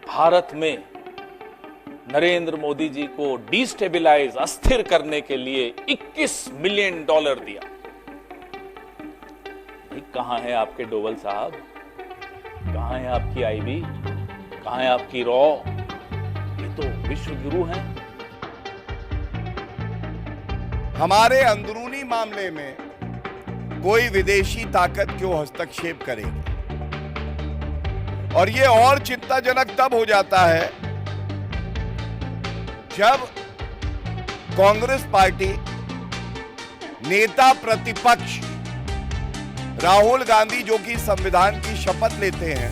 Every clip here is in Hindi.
भारत में नरेंद्र मोदी जी को डिस्टेबलाइज अस्थिर करने के लिए $21 मिलियन दिया। भाई कहां है आपके डोवल साहब, कहां है आपकी आईबी, कहां है आपकी रॉ? ये तो विश्व गुरु हैं। हमारे अंदरूनी मामले में कोई विदेशी ताकत क्यों हस्तक्षेप करेगी? और ये और चिंताजनक तब हो जाता है जब कांग्रेस पार्टी नेता प्रतिपक्ष राहुल गांधी, जो कि संविधान की शपथ लेते हैं,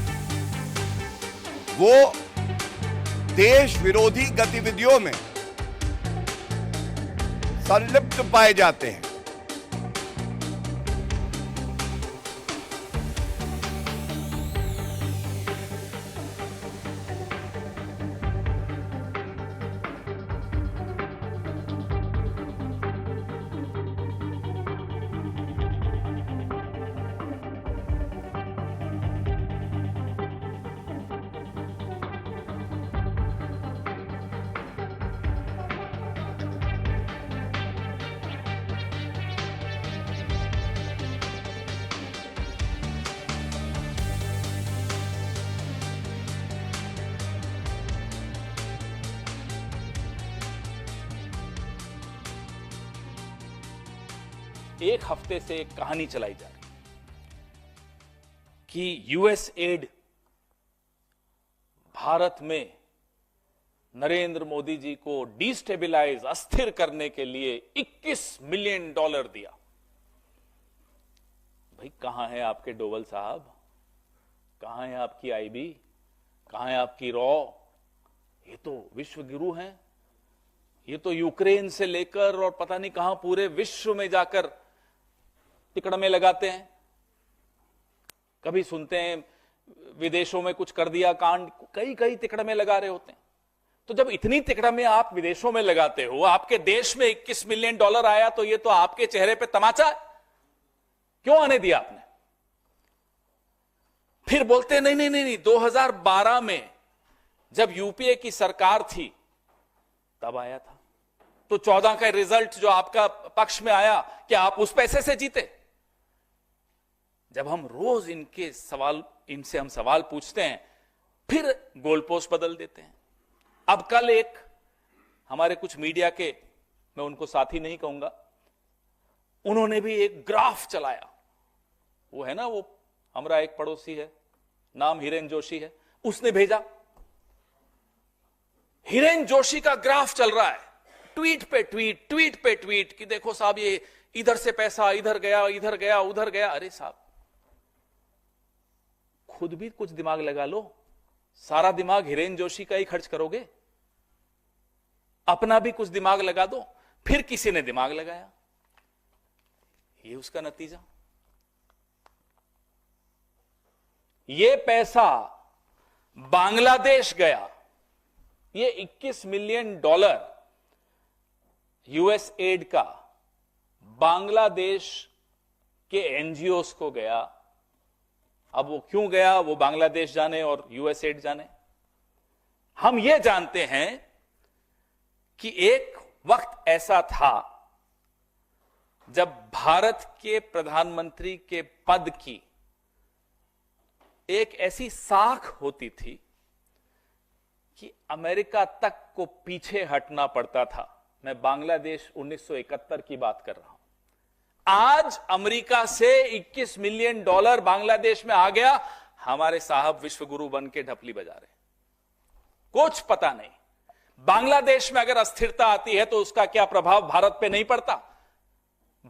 वो देश विरोधी गतिविधियों में संलिप्त पाए जाते हैं। एक हफ्ते से एक कहानी चलाई जा रही कि यूएस एड भारत में नरेंद्र मोदी जी को डिस्टेबलाइज अस्थिर करने के लिए $21 मिलियन दिया। भाई कहां है आपके डोवल साहब, कहां है आपकी आईबी, कहां है आपकी रॉ? ये तो विश्व गुरु हैं। ये तो यूक्रेन से लेकर और पता नहीं कहां पूरे विश्व में जाकर तिकड़मे लगाते हैं। कभी सुनते हैं विदेशों में कुछ कर दिया कांड, कई कई तिकड़मे लगा रहे होते हैं। तो जब इतनी तिकड़मे आप विदेशों में लगाते हो, आपके देश में $21 मिलियन आया, तो ये तो आपके चेहरे पे तमाचा है। क्यों आने दिया आपने? फिर बोलते नहीं नहीं नहीं, 2012 में जब यूपीए की सरकार थी तब आया था। तो 14 का रिजल्ट जो आपका पक्ष में आया, क्या आप उस पैसे से जीते? जब हम रोज इनसे हम सवाल पूछते हैं, फिर गोल पोस्ट बदल देते हैं। अब कल एक हमारे कुछ मीडिया के, मैं उनको साथी नहीं कहूंगा, उन्होंने भी एक ग्राफ चलाया। वो है ना, वो हमारा एक पड़ोसी है, नाम हिरेन जोशी है, उसने भेजा। हिरेन जोशी का ग्राफ चल रहा है, ट्वीट पे ट्वीट, ट्वीट पे ट्वीट, कि देखो साहब ये इधर से पैसा इधर गया, इधर गया, उधर गया। अरे साहब, खुद भी कुछ दिमाग लगा लो। सारा दिमाग हिरेन जोशी का ही खर्च करोगे? अपना भी कुछ दिमाग लगा दो। फिर किसी ने दिमाग लगाया, ये उसका नतीजा। ये पैसा बांग्लादेश गया। ये $21 मिलियन यूएस एड का बांग्लादेश के एनजीओस को गया। अब वो क्यों गया, वो बांग्लादेश जाने और यूएस एड जाने। हम ये जानते हैं कि एक वक्त ऐसा था जब भारत के प्रधानमंत्री के पद की एक ऐसी साख होती थी कि अमेरिका तक को पीछे हटना पड़ता था। मैं बांग्लादेश 1971 की बात कर रहा हूं। आज अमेरिका से $21 मिलियन बांग्लादेश में आ गया। हमारे साहब विश्व गुरु बन के ढपली बजा रहे, कुछ पता नहीं। बांग्लादेश में अगर अस्थिरता आती है तो उसका क्या प्रभाव भारत पे नहीं पड़ता?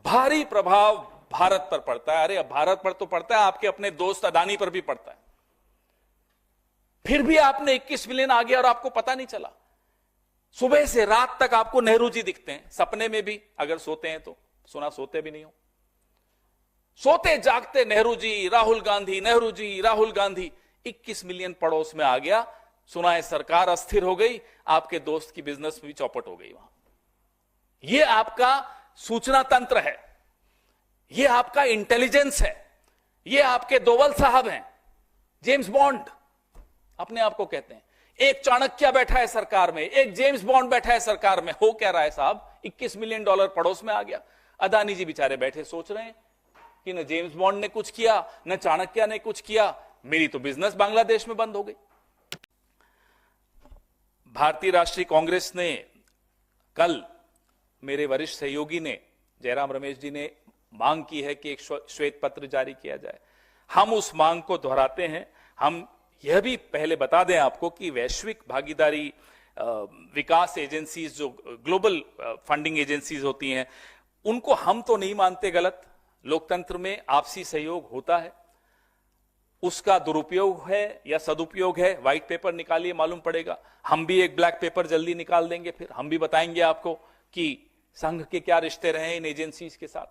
भारी प्रभाव भारत पर पड़ता है। अरे भारत पर तो पड़ता है, आपके अपने दोस्त अदानी पर भी पड़ता है। फिर भी आपने 21 मिलियन आ गया और आपको पता नहीं चला। सुबह से रात तक आपको नेहरू जी दिखते हैं, सपने में भी, अगर सोते हैं तो। सुना सोते भी नहीं हो, सोते जागते नेहरू जी, राहुल गांधी, नेहरू जी, राहुल गांधी। 21 मिलियन पड़ोस में आ गया। सुना है सरकार अस्थिर हो गई, आपके दोस्त की बिजनेस भी चौपट हो गई वहां। यह आपका सूचना तंत्र है, यह आपका इंटेलिजेंस है, यह आपके दोवल साहब हैं, जेम्स बॉन्ड अपने आप को कहते हैं। एक चाणक्य बैठा है सरकार में, एक जेम्स बॉन्ड बैठा है सरकार में। हो क्या रहा है साहब, $21 मिलियन पड़ोस में आ गया। अदानी जी बेचारे बैठे सोच रहे हैं कि न जेम्स बॉन्ड ने कुछ किया, न चाणक्य ने कुछ किया, मेरी तो बिजनेस बांग्लादेश में बंद हो गई। भारतीय राष्ट्रीय कांग्रेस ने कल, मेरे वरिष्ठ सहयोगी ने, जयराम रमेश जी ने मांग की है कि एक श्वेत पत्र जारी किया जाए। हम उस मांग को दोहराते हैं। हम यह भी पहले बता दें आपको कि वैश्विक भागीदारी विकास एजेंसीज, जो ग्लोबल फंडिंग एजेंसीज होती हैं, उनको हम तो नहीं मानते गलत। लोकतंत्र में आपसी सहयोग होता है, उसका दुरुपयोग है या सदुपयोग है, व्हाइट पेपर निकालिए मालूम पड़ेगा। हम भी एक ब्लैक पेपर जल्दी निकाल देंगे, फिर हम भी बताएंगे आपको कि संघ के क्या रिश्ते रहे इन एजेंसीज के साथ।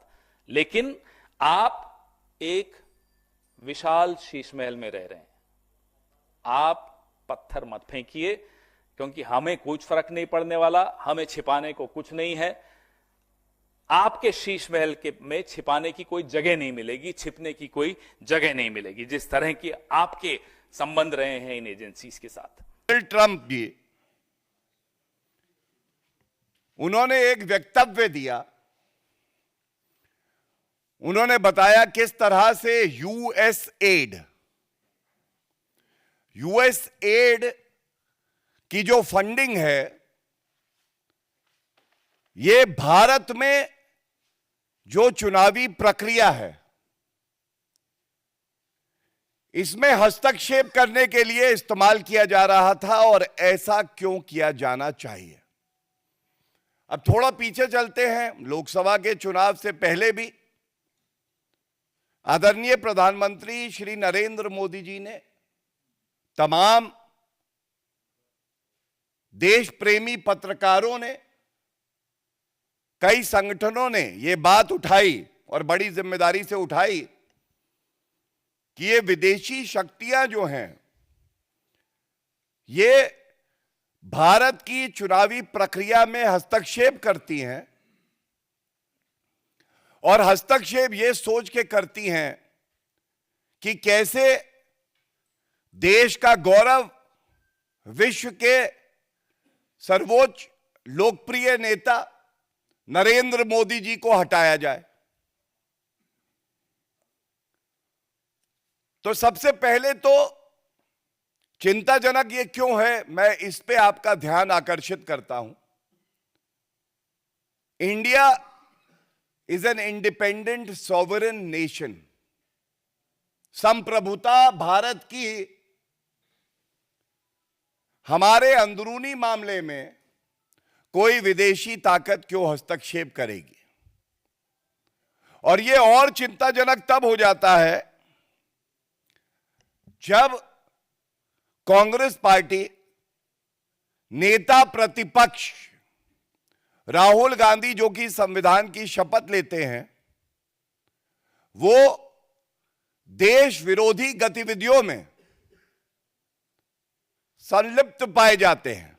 लेकिन आप एक विशाल शीश महल में रह रहे हैं, आप पत्थर मत फेंकिए, क्योंकि हमें कुछ फर्क नहीं पड़ने वाला, हमें छिपाने को कुछ नहीं है। आपके शीश महल के में छिपाने की कोई जगह नहीं मिलेगी, छिपने की कोई जगह नहीं मिलेगी, जिस तरह की आपके संबंध रहे हैं इन एजेंसीज के साथ। ट्रंप जी, उन्होंने एक वक्तव्य दिया। उन्होंने बताया किस तरह से यूएस एड की जो फंडिंग है, ये भारत में जो चुनावी प्रक्रिया है, इसमें हस्तक्षेप करने के लिए इस्तेमाल किया जा रहा था, और ऐसा क्यों किया जाना चाहिए। अब थोड़ा पीछे चलते हैं। लोकसभा के चुनाव से पहले भी आदरणीय प्रधानमंत्री श्री नरेंद्र मोदी जी ने, तमाम देश प्रेमी पत्रकारों ने, कई संगठनों ने यह बात उठाई और बड़ी जिम्मेदारी से उठाई कि ये विदेशी शक्तियां जो हैं, ये भारत की चुनावी प्रक्रिया में हस्तक्षेप करती हैं, और हस्तक्षेप ये सोच के करती हैं कि कैसे देश का गौरव, विश्व के सर्वोच्च लोकप्रिय नेता नरेंद्र मोदी जी को हटाया जाए। तो सबसे पहले तो चिंताजनक ये क्यों है, मैं इस पे आपका ध्यान आकर्षित करता हूं। India is an independent sovereign nation. संप्रभुता भारत की हमारे अंदरूनी मामले में कोई विदेशी ताकत क्यों हस्तक्षेप करेगी। और यह और चिंताजनक तब हो जाता है जब कांग्रेस पार्टी नेता प्रतिपक्ष राहुल गांधी, जो कि संविधान की शपथ लेते हैं, वो देश विरोधी गतिविधियों में संलिप्त पाए जाते हैं।